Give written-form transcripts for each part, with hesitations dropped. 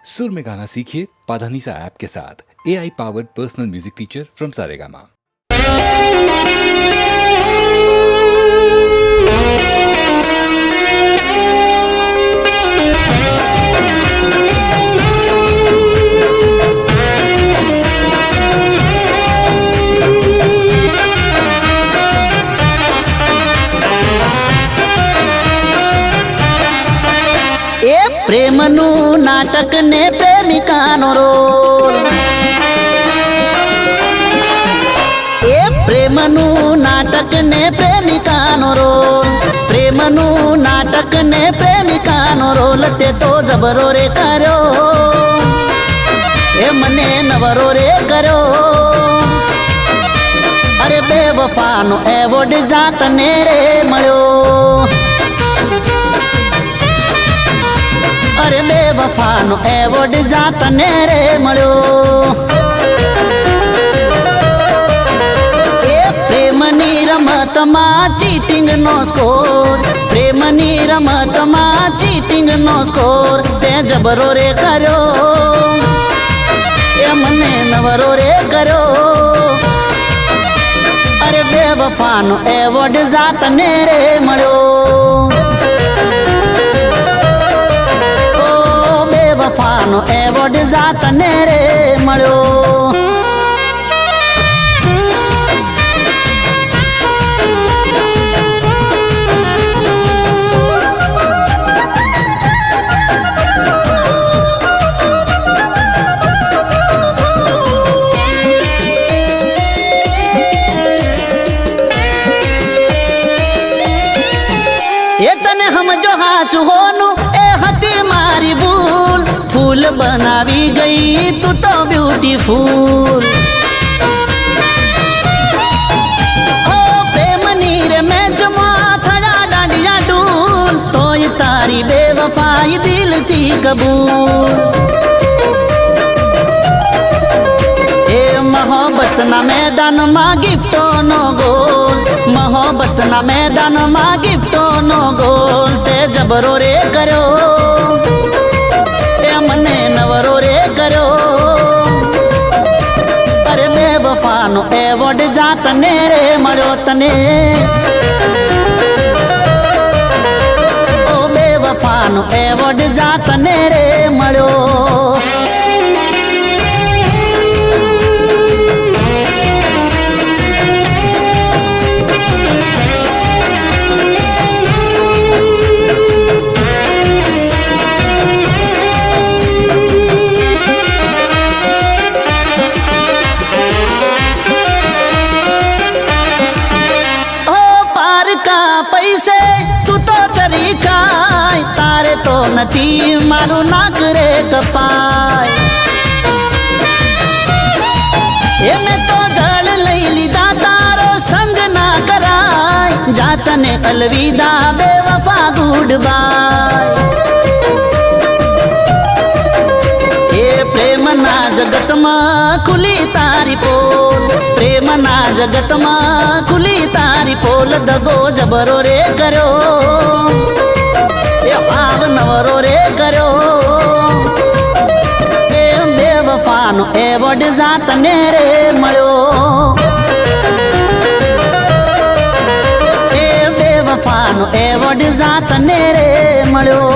सुर में गाना सीखिए पाधानीसा ऐप के साथ। AI powered personal music teacher from Saregama. પ્રેમનું નાટક ને પ્રેમિકાનો રોલ, એ પ્રેમનું નાટક ને પ્રેમિકાનો રોલ, પ્રેમનું નાટક ને પ્રેમિકાનો રોલ તે તો જબરો રે કર્યો, એ મને નવરો રે કર્યો. અરે બેવફાનો એવોર્ડ જાતને રે મળ્યો, અરે બેવફાનો એવોર્ડ જાતને રે મળ્યો. એ પ્રેમની રમતમાં ચીટિંગનો સ્કોર, પ્રેમની રમતમાં ચીટિંગનો સ્કોર તે જબરો રે કર્યો, એ મને નવરો રે કર્યો. અરે બેવફાનો એવોર્ડ જાતને રે મળ્યો, વફાનો એવોર્ડ જાતને રે મળ્યો. એ તને સમજો હાચું હોનું એ હતી મારી ભૂલ, ફૂલ બનાવી ગઈ તું તો બ્યુટીફુલ. ઓ પ્રેમની રે મેચમાં થયા દાંડિયા ડૂલ, તોય તારી બેવફાઈ દિલથી કબૂલ. એ મોહબ્બતના મેદાનમાં ગિફ્ટોનો ગોલ, મોહબ્બતના મેદાનમાં ગિફ્ટોનો ગોલ તે જબરો રે કર્યો, મને નવરો રે કર્યો. અરે બેવફાનો એવોર્ડ જાતને રે મળ્યો તને, ઓ બેવફાનો એવોર્ડ જાતને રે મળ્યો. પૈસે તું તો ચરી ખાય, તારે તો નથી મારું નાક રે કપાય. એને તો જળ લઈ લીધા તારો સંગ ના કરાય, જાતને અલવિદા બેવફા ગુડ બાય. એ પ્રેમના જગતમાં ખુલી તારી પોલ, પ્રેમના જગતમાં ખુલી તારી પોલ દગો જબરો રે કર્યો, એ ભાવ નવરો રે કર્યો. એ બેવફાનો એવોર્ડ જાતને રે મળ્યો, એ બેવફાનો એવોર્ડ જાતને રે મળ્યો.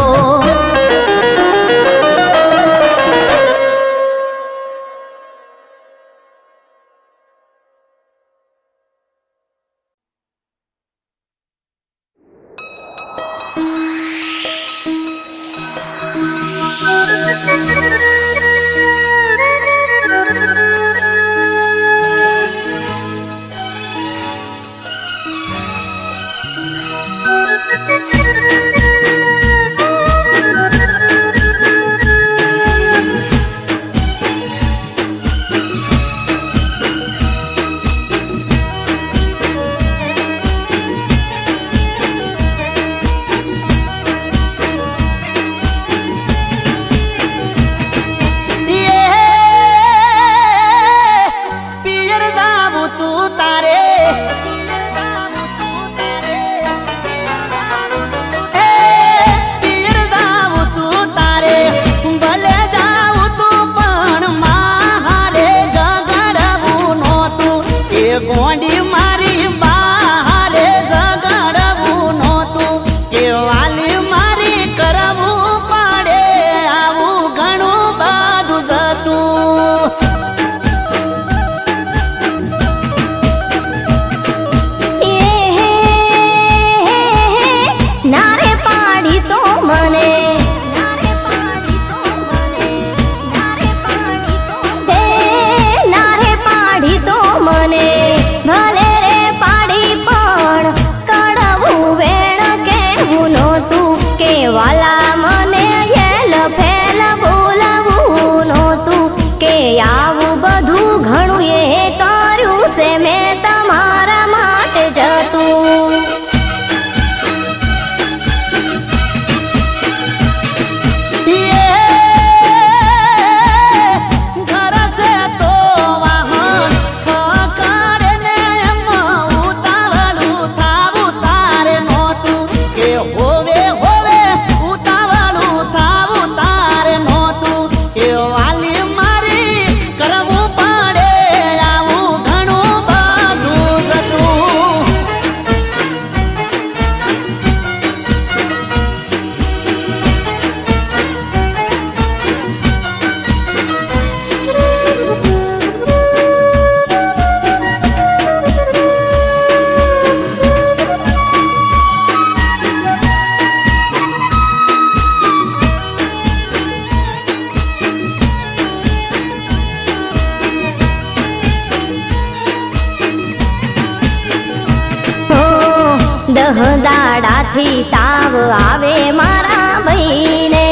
દાડાથી તાવ આવે મારા ભાઈને,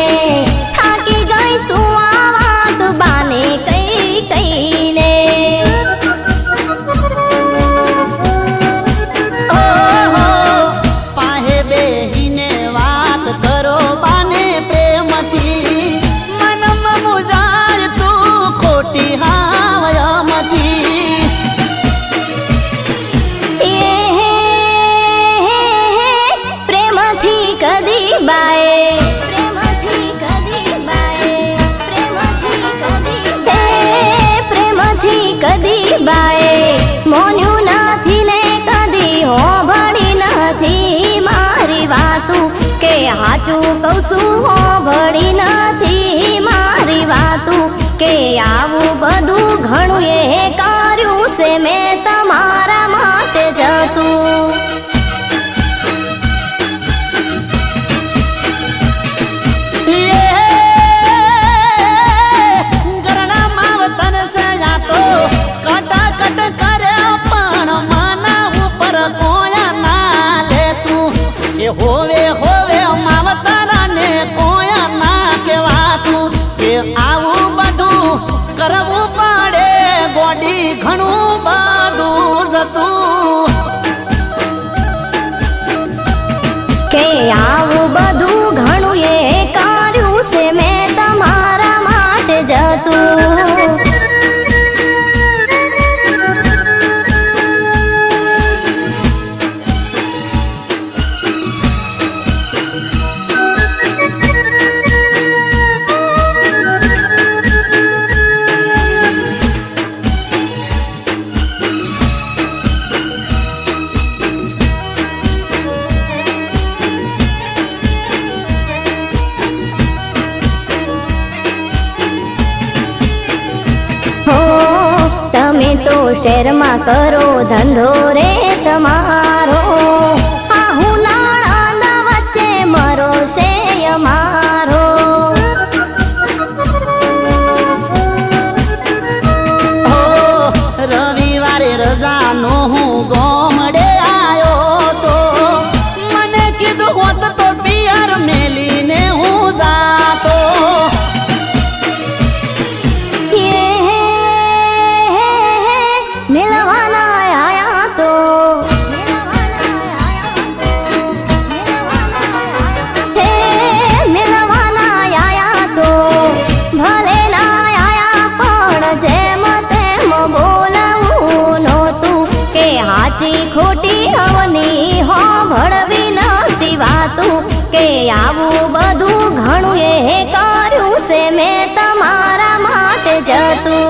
થાકી ગઈ શું આ વાત બાને કઈ કઈને. ઓહો, પાહે બેહીને વાત કરો બાને પ્રેમથી, મનમાં મુજાય તું ખોટી હાવયમથી. પ્રેમથી કદી બાએ, પ્રેમથી કદી બાએ, પ્રેમથી કદી બાએ, પ્રેમથી કદી બાએ મોન્યું નથી ને કદી હોભળી નથી મારી વાતું, કે હાચું કહું છું હોભળી નથી મારી વાતું, કે આવું બધું ઘણું એ કર્યું છે મેં તમારા માટે જતું. હોવે હોવે માવતરા ને કોયા ના કેવાતું, કે આવું બધું કરવું પડે ગોડી ઘણું બધું જતું. કે આવું બધું ઘણું એ કર્યું છે મેં તમારા માટે જતું. તમે તો શહેરમાં કરો ધંધો રે તમારો, આહું નાણાના વચ્ચે મરો છે અમારો. રવિવારે રજાનો હું ગોમડે આવ્યો તો, મને કીધું હોત તો પિયર મેલીને હું જાતો. મિલવાના આયા તો, હે મિલવાના આયા તો, ભલે ના આયા પણ જેમ તેમ બોલાવું નહોતું, કે હાચી ખોટી હવની હોભળવી નથી વાતું, કે આવું બધું ઘણું એ કર્યું છે મેં તમારા માટે જતું.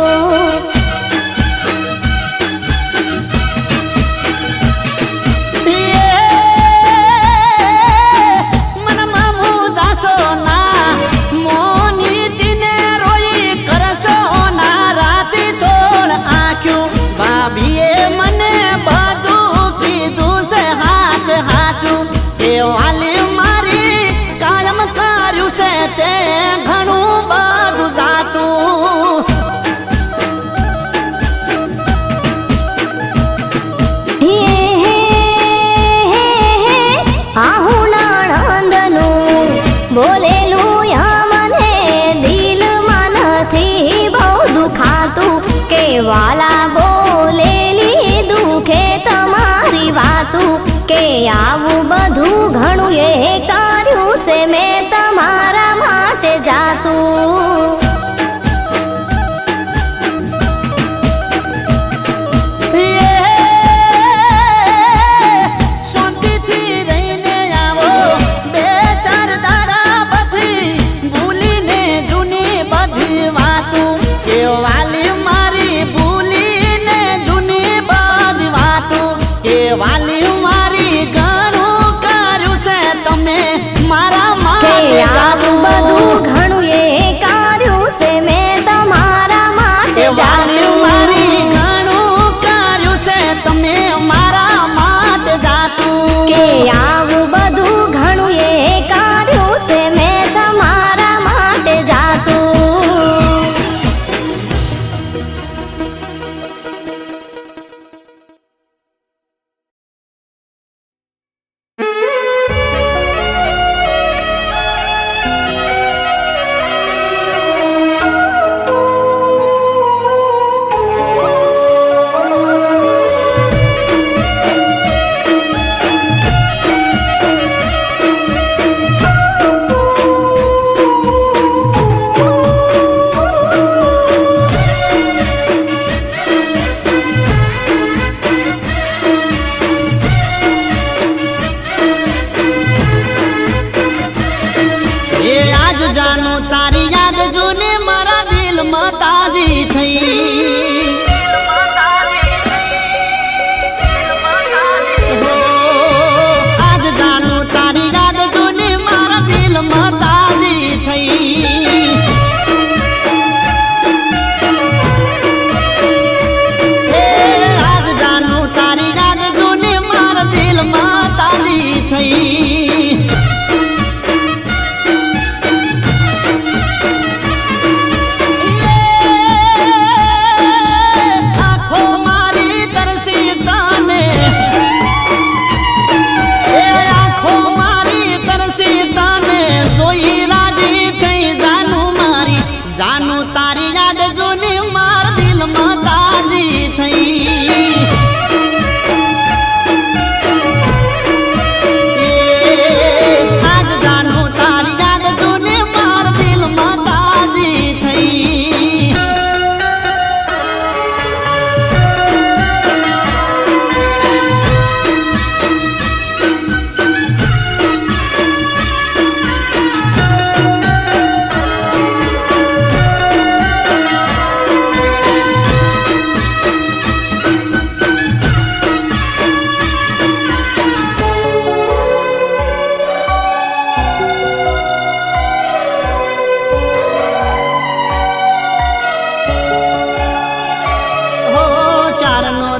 ભાભીએ મને બધું કીધું છે હાચ હાચું, એ વાલી મારી કાયમ કર્યું છે તે ઘણું બધું જાતું. જાનું તારી યાદ જૂની માર દિલમાં તાજી થઈ આજ જાનું તારી યાદ જૂની માર દિલમાં તાજી થઈ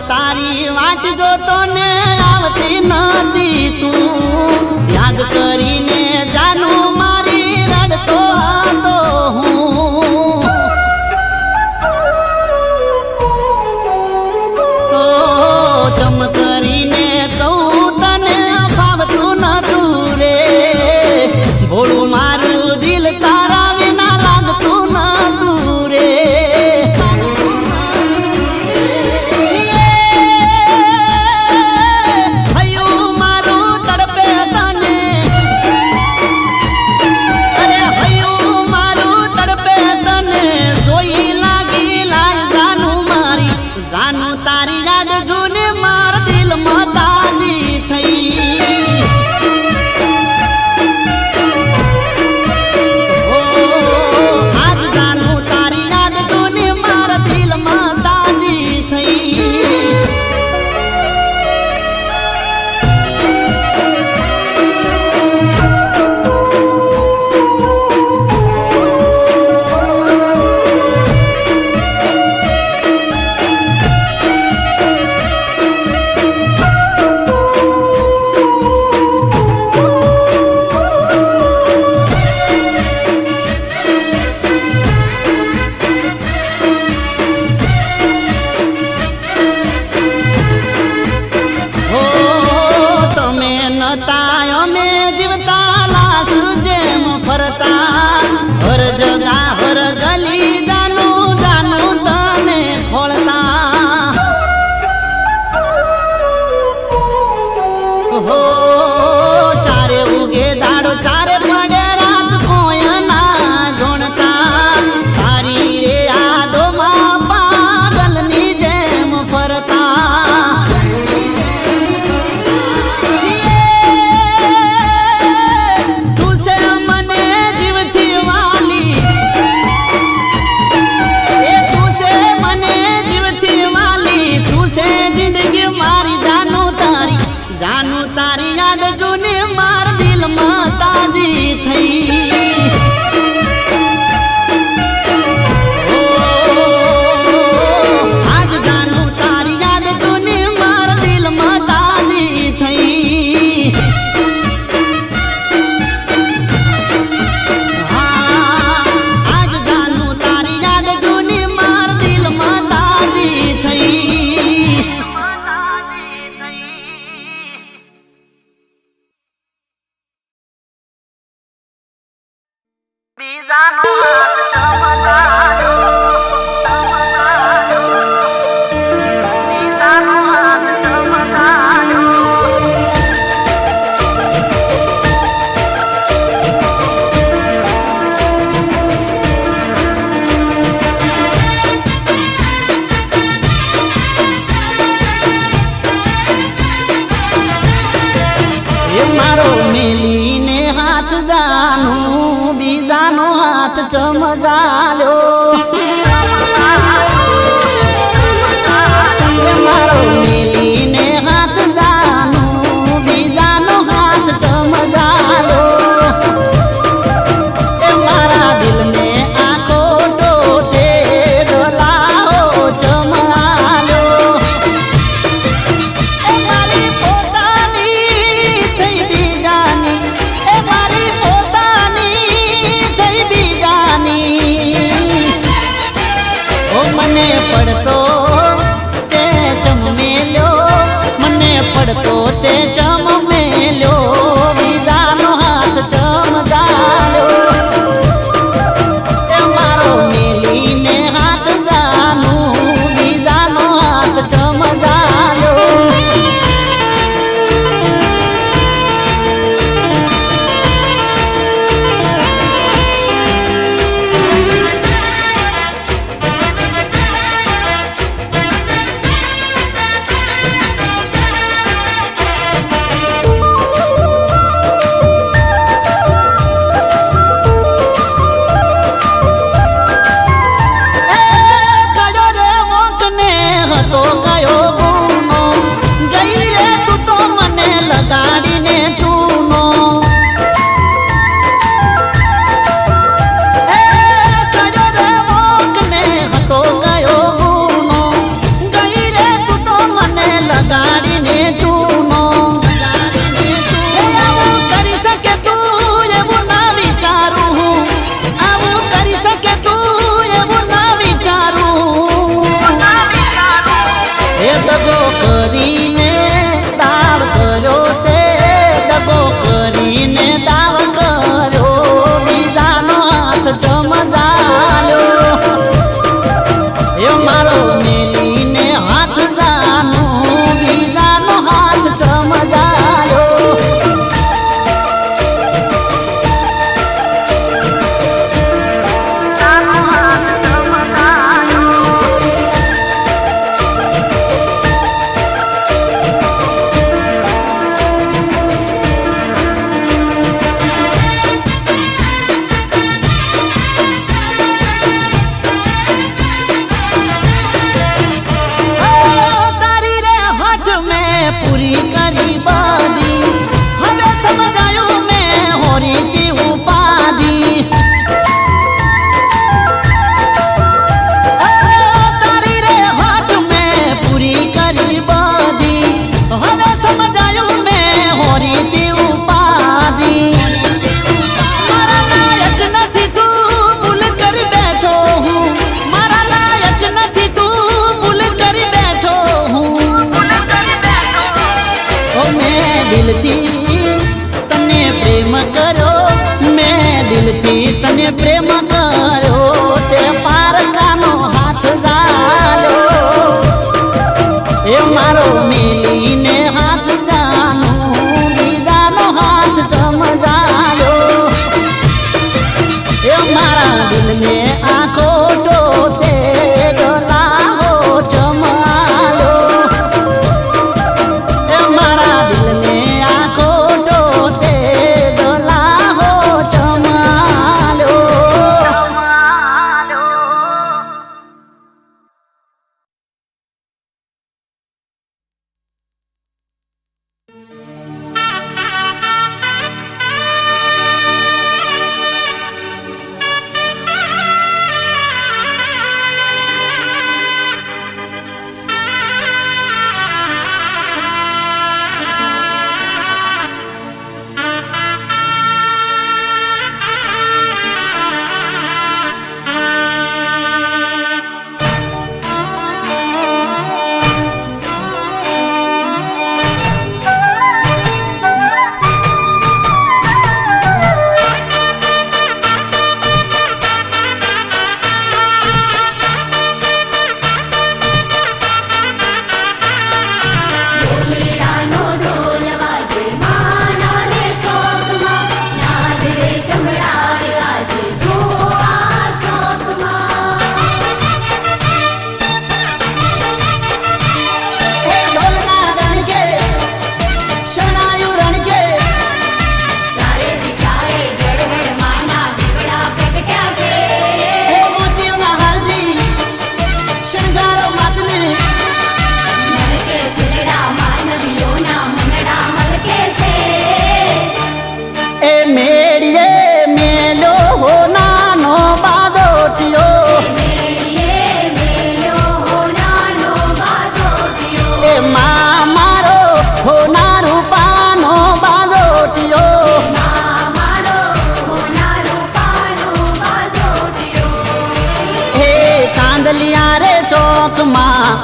તારી વાટ જોતો ને આવતી નથી તું યાદ કરીને જાનું મારી રડતો હતો હું ચમ કરીને કહું તને ફાવતું નતું રે ભોળું મારું દિલ તારા વિના લાગતું નતું રે તારી યાદ જૂને માર દિલમાં તાજી થઈ આજ જાનું તારી યાદ જૂને માર દિલમાં તાજી થઈ અમે જીવતા લાશ જેમ ફરતા હર જગા હર ગલી જાનું જાનું તને ખોળતા હો ચારે ઉગે દાડો ચારે પડે રાત કોઈ ના જોણતા તારી રે યાદોમાં પાગલની જેમ ફરતા જાનું તારી યાદ જૂને માર દિલમાં તાજી થઈ આજ જાનું તારી યાદ જૂને માર દિલમાં તાજી થઈ આજ જાનું તારી યાદ જૂને માર દિલમાં તાજી થઈ બીજાનો મારો મેલીને હાથ જાનું બીજાનો હાથ ચમજાલ્યો મારો મેલીને હાથ જાનું બીજાનો હાથ ચમજાલ્યો મારા દિલને આખો ટોટે ડોલાઓ ચમાલ્યો મારી પોતાની થઈ બીજાની મારી પોતાની થઈ બીજાની મને પડતો તે ચમેલ્યો મને પડતો તે ચમેલ્યો બીજાનો હાથ ચમજાલ્યો મારો પ્રેમ કર્યો તે પારકાનો હાથ ઝાલ્યો એ મારો મેલીને હાથ જાનો બીજાનો હાથ ચમજાયો એ મારા દિલને આંખો ટોતે લાહો ચમાયો એ મારા દિલને આંખો ટોતે લાહો ચમાયો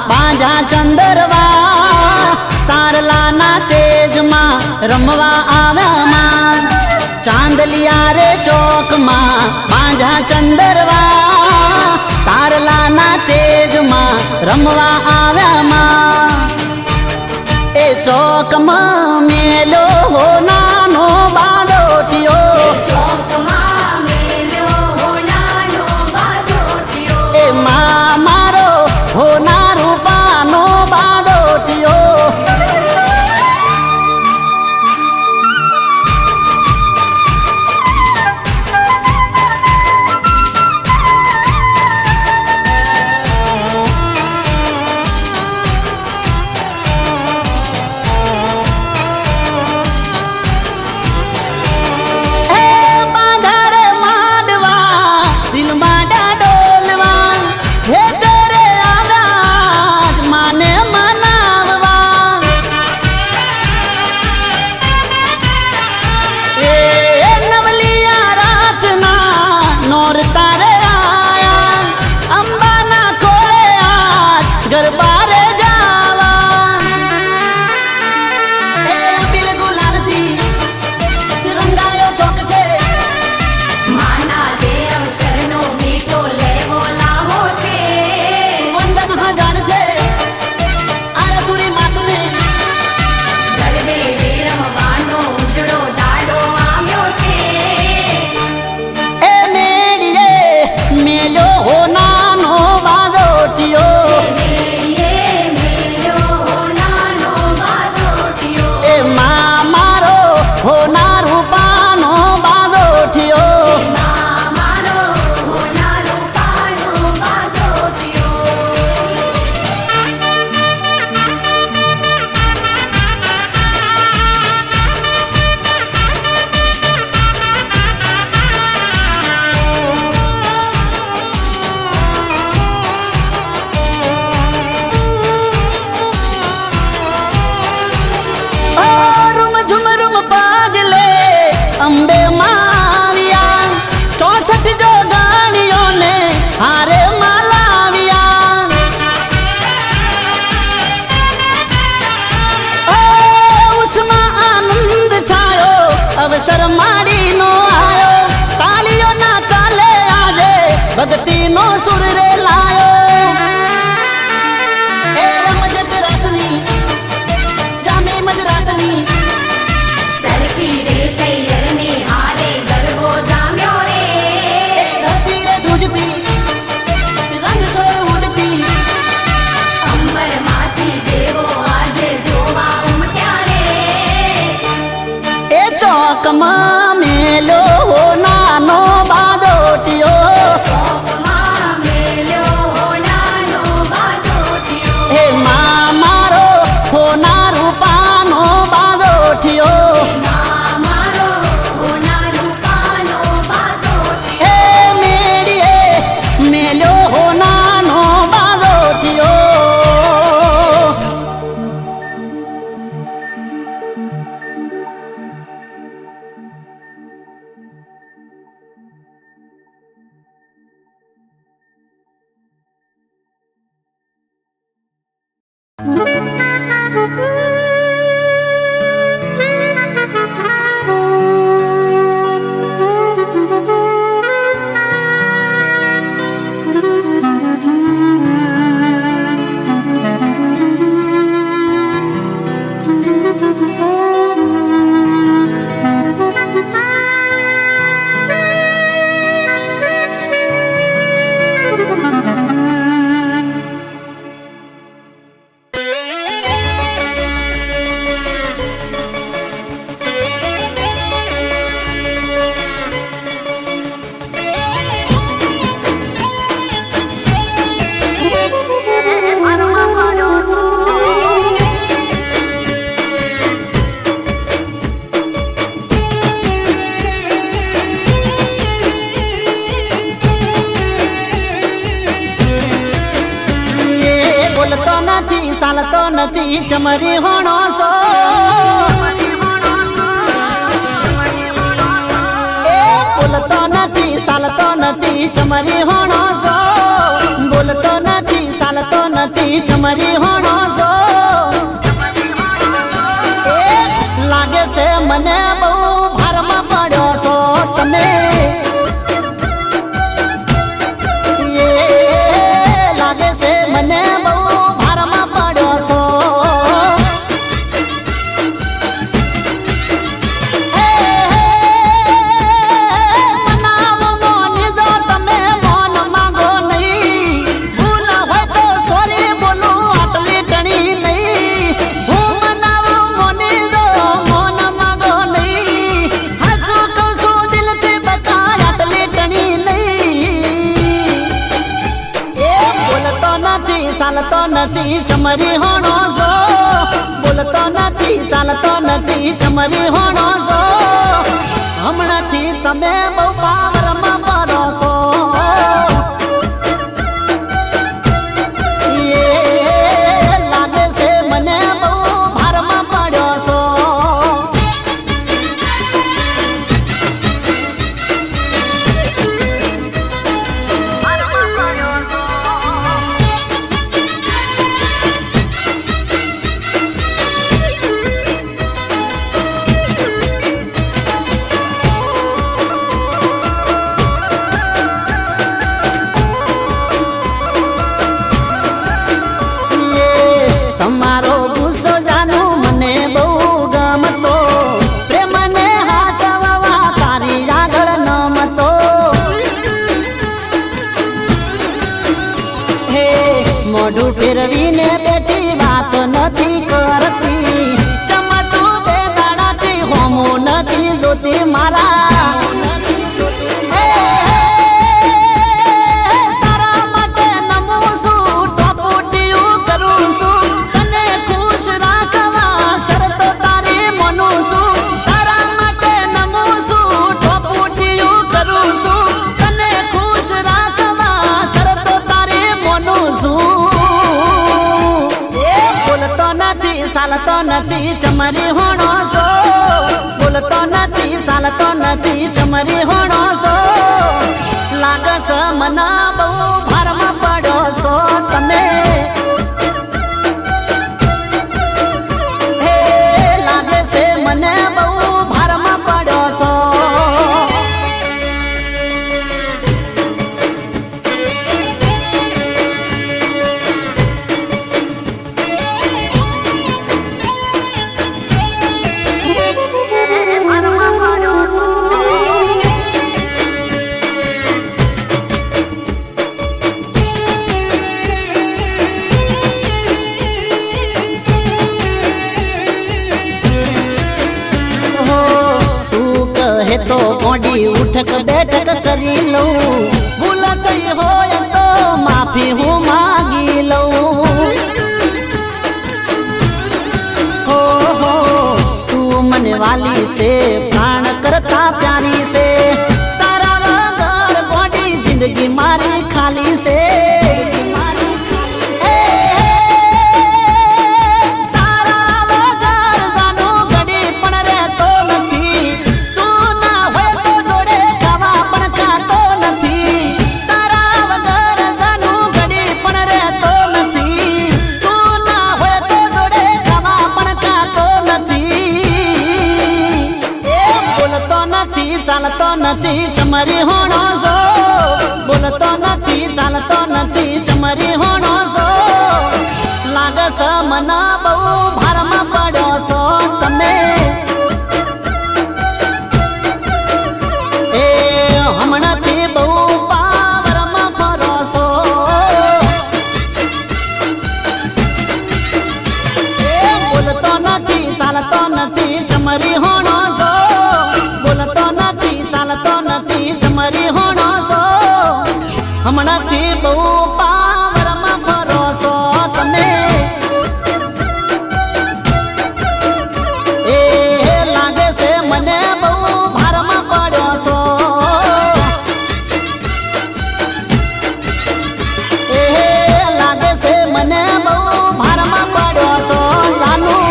બાંજા ચંદરવા તારલાના તેજમાં રમવા આવ્યામાં ચાંદલિયા રે ચોકમાં બાંજા ચંદરવા તારલાના તેજમાં રમવા આવ્યામાં એ ચોકમાં મેલો હો નાનો બાલોટિયો એ મારો હો ના રૂપાનો બાલોટિયો શરમાડીનો આયો તાલીઓના તાલે ભક્તિ નો સુર રે લાયો એ રમજટ રાતની જામી મજરાતની સરખી રે શૈયરની હારે ગરબો જામ્યો રે ધરતી રે ધ્રુજતી રંગ છો ઉડતી અંબરમાંથી દેવો આજે જોવા ઉમટ્યા રે એ ચોકમાં મેલો નાનો બાદોટિયો ચોકમાં મેલ્યો નાનો બાજોટિયો હે મા મારો હોના રૂપાનો બાદોટિયો મારો હોના રૂપાનો બાજોટિયો હે મેડીએ મેલ્યો હોનાનો બાદોટિયો બોલતો નથી સાલતો નથી ચમરી હોણો સો એ બોલતો નથી સાલતો નથી ચમરી હોણો સો બોલતો નથી સાલતો નથી ચમરી હોણો સો એ લાગે છે મને બહુ ભારમાં પડ્યો છો તમે એ લાગે છે મને બહુ ભારમાં પડ્યો છો હે મનાવો મોની જો તમે મોન માંગો નહીં ભૂલ હોય તો સોરી બોલું આટલી ટણી નહીં હું મનાવું મોની જો મોન માંગો નહીં હજુ કહું છું દિલથી બકાય આટલી ટણી નહીં એ બોલતો નથી ચાલતો નથી ચમરી હોણો છો બોલતો નથી ચાલતો નથી ચમરી હોણો છો હમણાંથી તમે બહુ પાવરમાં પડો છો એ લાગે છે મને બહુ ભારમાં પડ્યો છો તમારો ગુસ્સો જાનું મને બહુ ગમતો પ્રેમને હાચવવા તારી આગળ નમતો હે મોઢું ફેરવીને બેઠી વાત નથી કરતી ચમતું બે દાડાથી હોમું નથી જોતી મારા તારા માટે નમું છું ટપુટિયું કરું છું તને ખુશ રાખવા શરતો તારી મનું છું તારા માટે નમું છું ટપુટિયું કરું છું તને ખુશ રાખવા શરતો તારી મનું છું એ બોલતો નથી ચાલતો નથી ચમરી હોણો છો બોલતો નથી ચાલતો નથી ચમરી હોણો છો લાગે છે મના બહુ ભારમાં પડ્યો છો તમે હે લાગે છે મને બહુ ભારમાં પડ્યો છો ઉઠક બેઠક કરી લઉં ભૂલ થઈ હોય તો માફી હું માગી લઉં હો તું મને વાલી છે પ્રાણ કરતા પ્યારી છે તારા વગર બોડી જિંદગી મારી ખાલી છે ચાલતો નથી ચમરી હોણો છો બોલતો નથી ચાલતો નથી ચમરી હોણો છો લાગે છે મને બહુ ભારમાં પડ્યો છો તમે એ હમણાંથી બહુ પાવરમાં ફરો છો એ બોલતો નથી ચાલતો નથી ચમરી હોણો છો બોલતો નથી ચાલતો નથી ચમરી હોણો છો હમણાંથી બહુ પાવરમાં ફરો છો તમે એ લાગે છે મને બહુ ભારમાં પડ્યો છો એ લાગે છે મને બહુ ભારમાં પડ્યો છો જાનું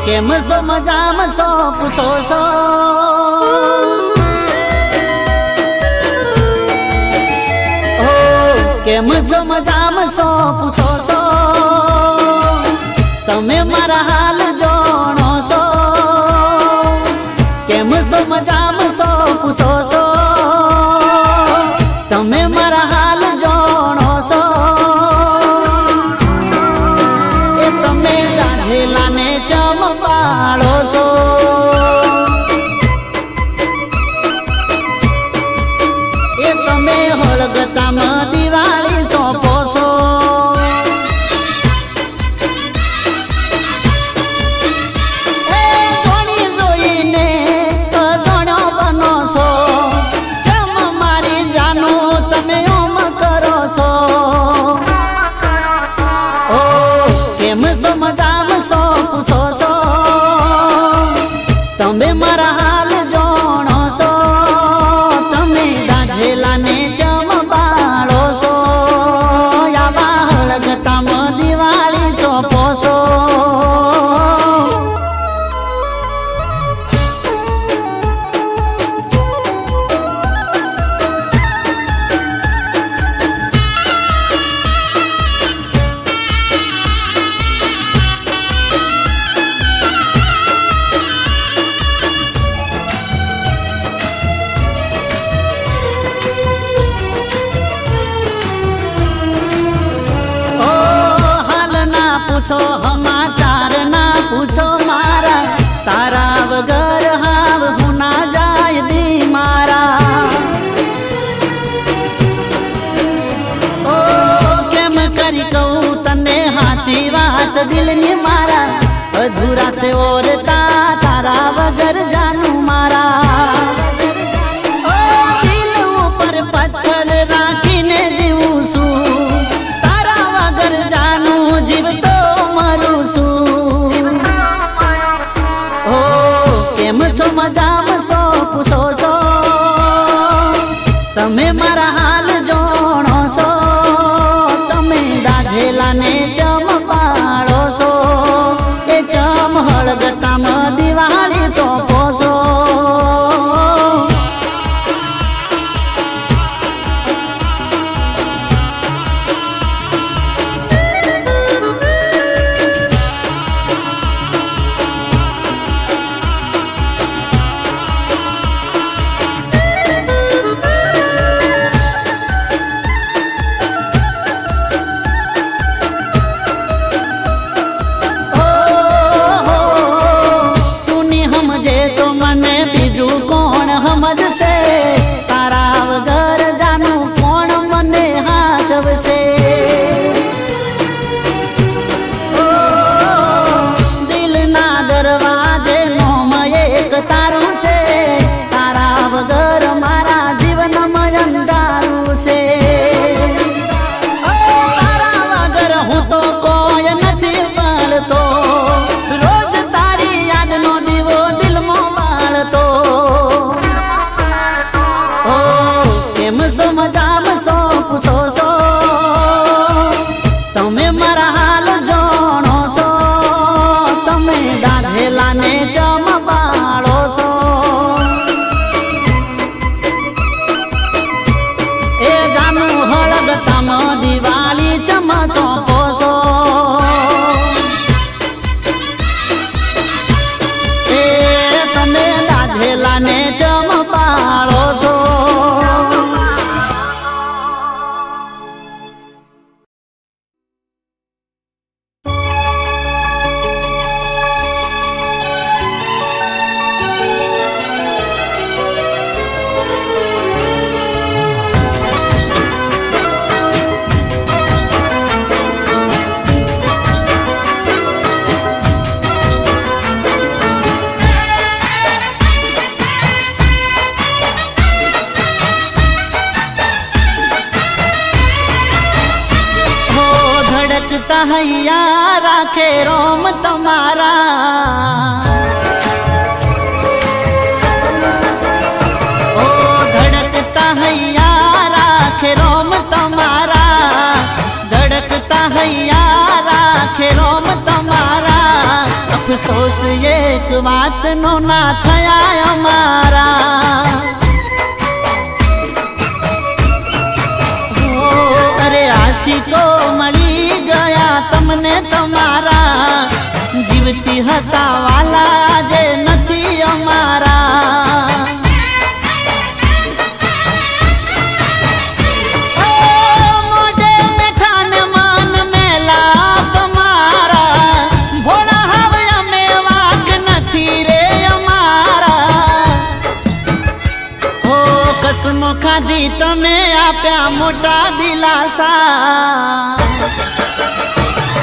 કેમ છો મજામાં છો પૂછો છો કેમ છો મજામાં છો પૂછો છો તમે મારા હાલ જોણો છો કેમ છો મજામાં છો પૂછો છો તમે મારા હાલ જોણો છો એ તમે ગાંઠેલાને ચમપાળો છો એ તમે હળગતામાં દિવાળી ચોપો છો એ જોડી જોઈને અજાણ્યો બનો છો ચમ મારી જાનું તમે ઓમ કરો છો ઓ કેમ છો મજામાં છો પૂછો છો તમે મારા હાલ જોણો છો તમે ગાંઠેલાને ચમબાળો છો આવા હળગતામાં દિવાળી ચોપો છો પૂછો સમાચાર ના પૂછો મારા તારા વગર હાવ હું ના જાય દી મારા ઓ કેમ કરી કહું તને હાચી વાત દિલની મારા અધૂરા છે ઓરતા તારા વગર જાનું મારા ઓ દિલ ઉપર પથ્થર રાખીને જીવું છું તારા વગર જાનું જીવતો મરું છું ઓ કેમ છો મજામાં છો પૂછો છો તમે મારા હાલ જોણો છો તમે ગાંઠેલાને ચમપાળો છો એ ચમ હળગતામાં ચોંપો છો એ તમે લાજેલાને ચંપાળો છો હૈયા રાખે રોમ તમારા ઓ ધડકતા હૈયા રાખે રોમ તમારા ધડકતા હૈયા રાખે રોમ તમારા અફસોસ એક વાતનો ના થયા અમારા અરે આશિકો મળી ગયા તમને તમારા જીવતી હતા વાલા જે નથી અમારા મોઢે મેઠા ને મન મેલા તમારા ભોળા હવે અમે વાક નથી રે અમારા હો કસમો ખાધી તમે આપ્યા મોટા દિલાસા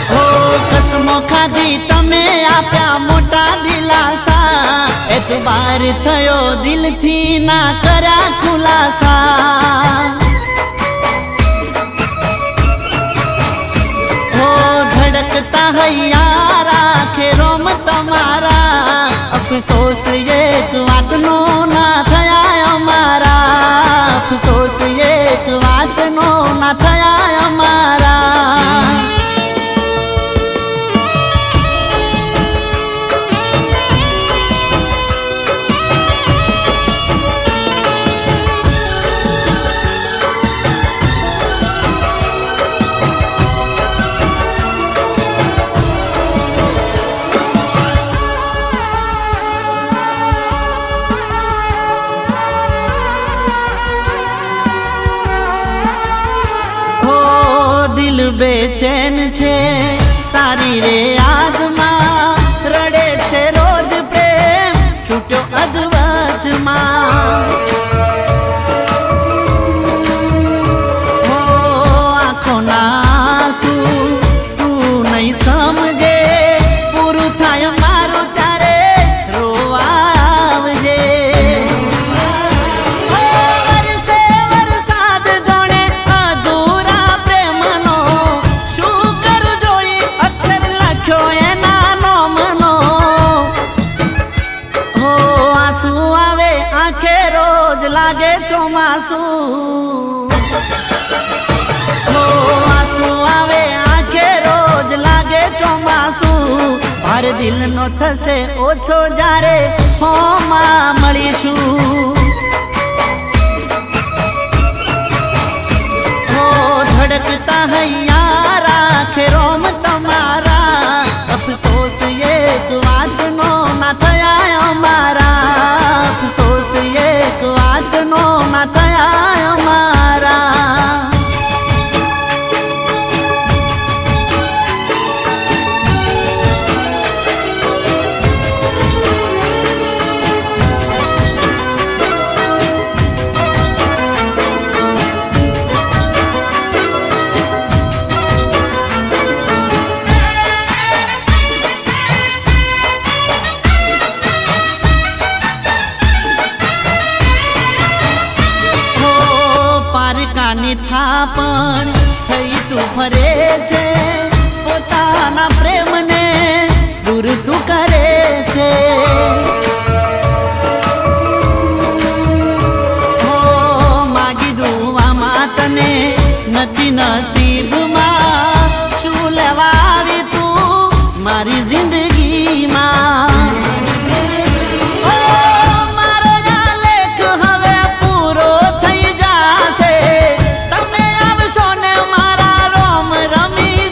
હો કસમો ખાધી તમે આપ્યા મોટા દિલાસા એતબાર થયો દિલથી ના કર્યા ખુલાસા હો ધડકતા હૈયા રાખે રોમ તમારા અફસોસ એક વાતનો ના થયા અમારા અફસોસ એક વાતનો ના થયા અમારા બેચેન છે તારી રે યાદમાં રડે છે રોજ પ્રેમ છૂટ્યો અધવચમાં હો આંખોના આંસુ તું નહીં સમજે પૂરું થાય મારું ત્યારે રોવા આવજે લાગે ચોમાસું હો આંસુ આવે આંખે રોજ લાગે ચોમાસું ભાર દિલનો થશે ઓછો જ્યારે હોમાં મળીશું હો ધડકતા હૈયા રાખે રોમ તમારા અફસોસ એક વાતનો ના થયા અમારા અફસોસ એક વાતનો ના થયા અમારા થાપણ થઈ તું ફરે છે પોતાના પ્રેમને દૂર તું કરે છે હો માગી દુવામાં તને નથી નસીબમાં શું લેવા આવી તું મારી જિંદગીમાં રમી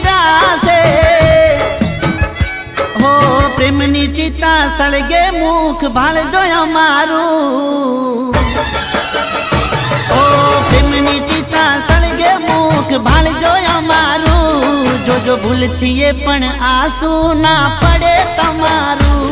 સળગે મુખ ભાળજો અમારું ઓ પ્રેમની ચિતા સળગે મુખ ભાળજો અમારું જોજો ભૂલથી પણ આંસુ ના પડે તમારું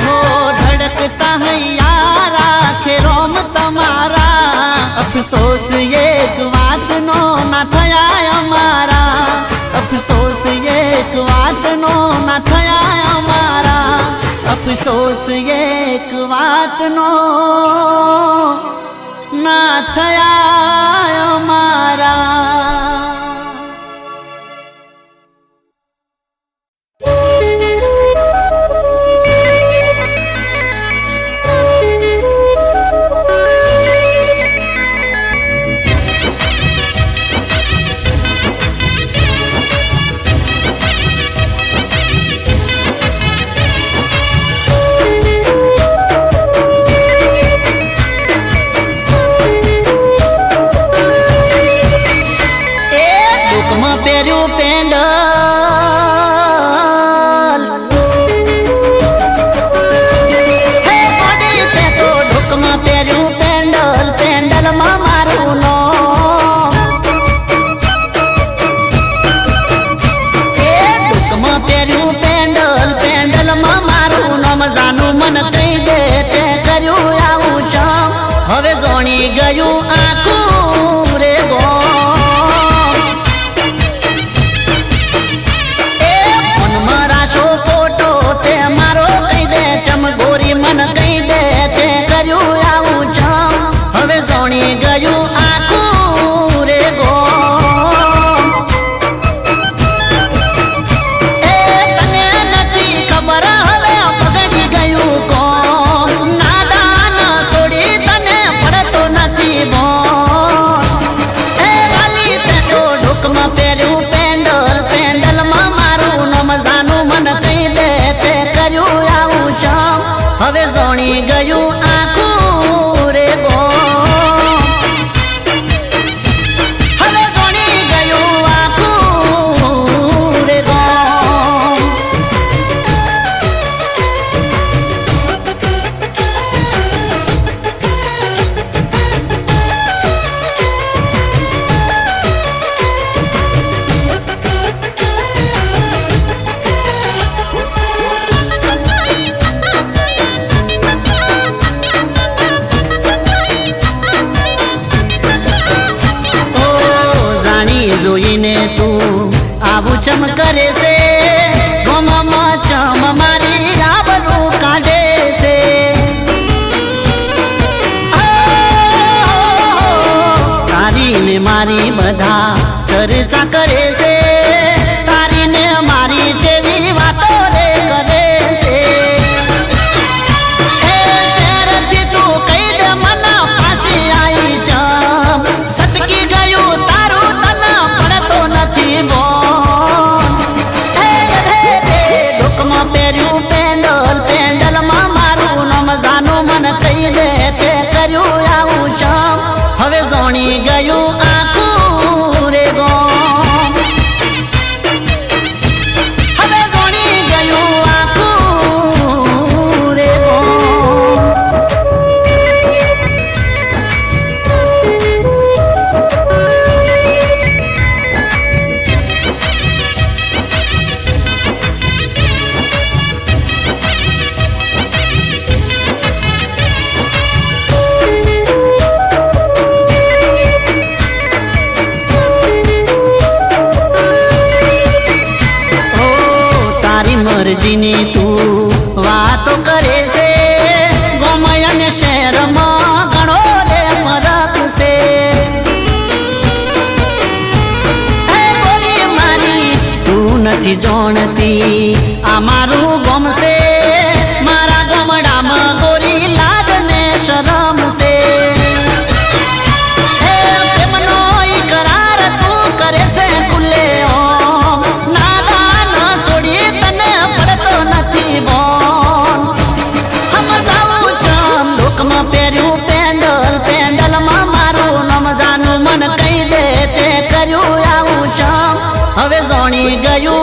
હો ધડકતા હૈયા રાખે રોમ તમારા અફસોસ એક વાતનો ના થયા અમારા અફસોસ એક વાતનો ના થયા અમારા અફસોસ એક વાતનો ના થયા અમારા ગયું આખું રે ગો એ મનમાં રાશો ખોટો તે મારો કહી દે ચમ ગોરી મન કહી દે તે કર્યું આવું ચમ હવે જોણી ગયું આખું રે ગો એ તને નથી ખબર હવે પગડી ગયું કોણ નાદાન છોડી તને પડતો નથી પહેર્યું પેન્ડલ પેન્ડલમાં મારું નામ જાનું મન કહી દે તે કર્યું આવું ચમ હવે જોણી ગયું આખું રે ગો હવે જોણી ગયું આખું રે ગો જોઈને તું આવું ચમ કરે છે ગમમાં ચમ મારી આબરૂ કાઢે છે તારી ને મારી બધા ચર્ચા કરે છે તારી ને મારી જેવી વાતો રે કરે છે એ શહેરથી તું કહી દે મને પાછી આવી ચમ સટકી ગયું તારું પહેર્યું પેન્ડલ પેન્ડલમાં મારું નામ જાનું મન કહી દે તે કર્યું આવું ચમ હવે જોણી ગયું આખું રે ગો હવે જોણી ગયું આખું રે ગો મરજીની તું વાતો કરે છે ગોમય અને શહેરમાં ઘણો રે ફરક છે હે ગોરી મારી તું નથી જાણતી આ મારું ગમશે મારા ગમડામાં ગોરી લાજ ને શરમ છે હે પ્રેમનો ઇકરાર તું કરે છે ખુલ્લે ઓમ નાદાન છોડી તને પડતો નથી બોન હમ જાવું ચમ લોકમાં પહેર્યું પેન્ડલ પેન્ડલમાં મારું નામ જાનું મન કહી દે તે કર્યું આવું ચમ હવે જોણી ગયું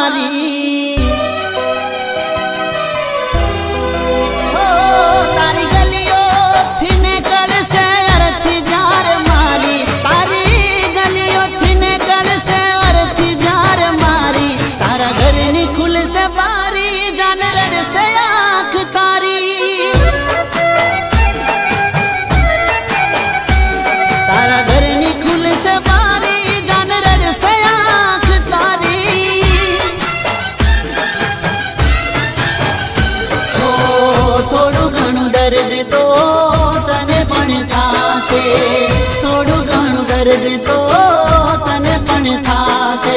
મારી તારી ગલીઓથી નીકળશે અરથી જાર મારી તારી ગલીઓથી નીકળશે અરથી જાર મારી તારા ઘરની ખુલશે બારી જાન રડશે આંખ તારી તારા ઘરની ખુલશે બારી જાન રડશે આંખ તારી થોડું ઘણું દર્દ તો તને પણ થાશે થોડું ઘણું દર્દ તો તને પણ થાશે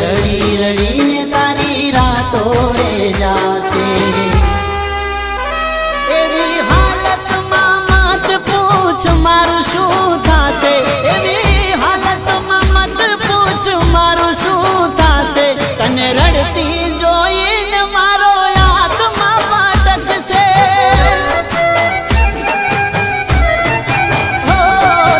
રડી રડીને તારી રાતો રે જાશે એવી હાલતમાં મત પૂછ મારું શું થાશે એવી હાલતમાં મત પૂછ મારું શું થાશે તને રડતી જોઈને મારો આત્મા ભટકશે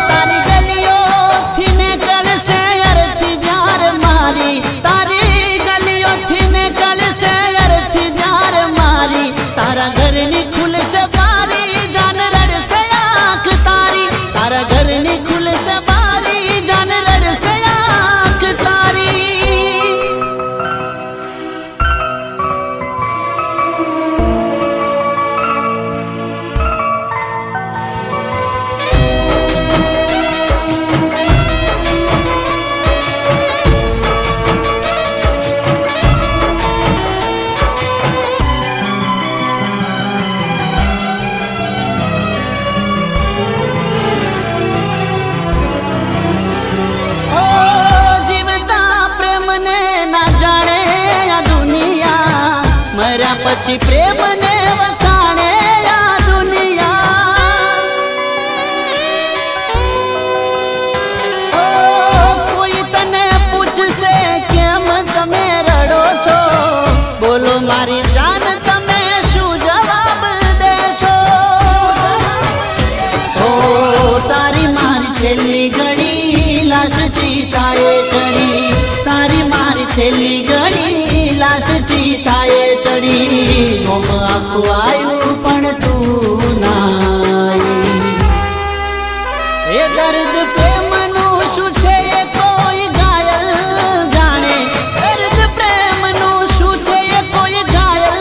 તારી ગલીઓથી નીકળશે અરથી જાર મારી તારી ગલીઓથી નીકળશે અરથી જાર મારી તારા ઘરની ખુલશે બારી જાન રડશે આંખ તારી તારા ઘરની ખુલશે બારી જાન રડશે આંખ તારી જીવતા પ્રેમને ના જાણે આ દુનિયા મર્યા પછી પ્રેમને વખાણે આ દુનિયા કોઈ તને પૂછશે કેમ તમે રડો છો બોલો મારી જાન તમે શું જવાબ દેશો તારી મારી છેલ્લી ઘડી લાશ ચિતાએ ચડી તારી મારી છેલ્લી ઘડી લાશ ચિતાએ ચડી મોમ આખું આવ્યું પણ તું ના આવી. એ દર્દ પ્રેમનું શું છે એ કોઈ ઘાયલ જાણે દર્દ પ્રેમનું શું છે એ કોઈ ઘાયલ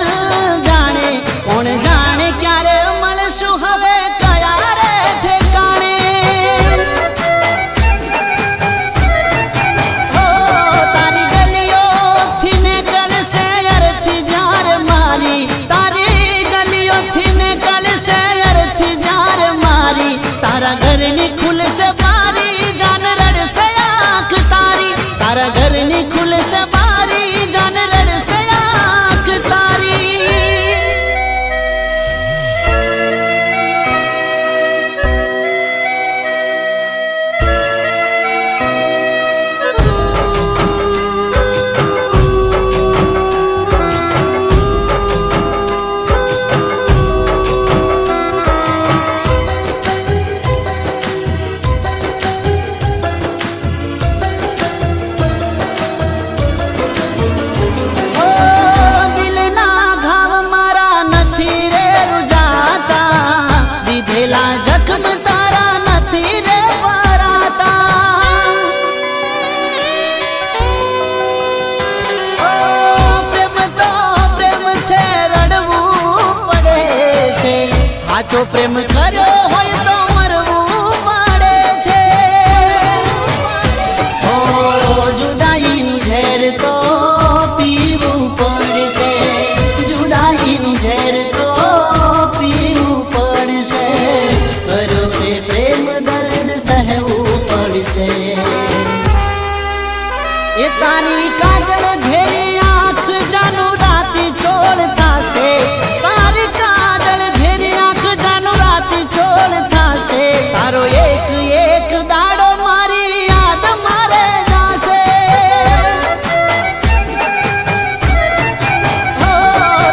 જાણે કોણ જાણે ક્યારે મળશું હવે કયા રે ઠેકાણે તારી ગલીઓથી નીકળશે અરથી જાર મારી તારી ગલીઓથી નીકળશે અરથી જાર મારી તારા ઘરની ખુલશે બારી જાન રડશે આંખ તારી તારા ઘરની ખુલશે બારી જાન રડશે આંખ તારી દિલના ઘાવ મારા નથી રે રૂજાતા દીધેલા જખમ તારા નથી રે ભરાતા પ્રેમ તો પ્રેમ છે રડવું પડે છે સાચો પ્રેમ કર્યો હોય તો મરવું પડે છે જુદાઈનું ઝેર તો પીવું પડશે જુદાઈનું ઝેર તો પીવું પડશે કર્યો છે પ્રેમ દર્દ સહેવું પડશે એ તારી કાજળ ઘેરી આંખ જાનું રાતી ચોળ થાશે તારી કાજળ ઘેરી આંખ જાનું રાતી ચોળ થાશે તારો એક એક દાડો મારી યાદ મારે જાશે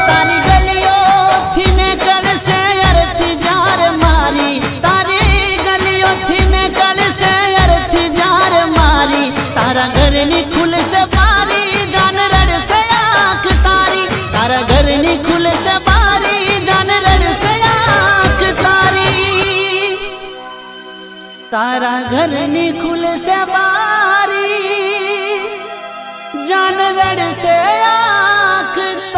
તારી ગલીઓથી નીકળશે અરથી જાર મારી તારી ગલીઓથી નીકળશે અરથી જાર મારી તારા ઘરની ખુલશે બારી જાન રડશે તારા ઘરની ખુલશે બારી જાન રડશે આંખ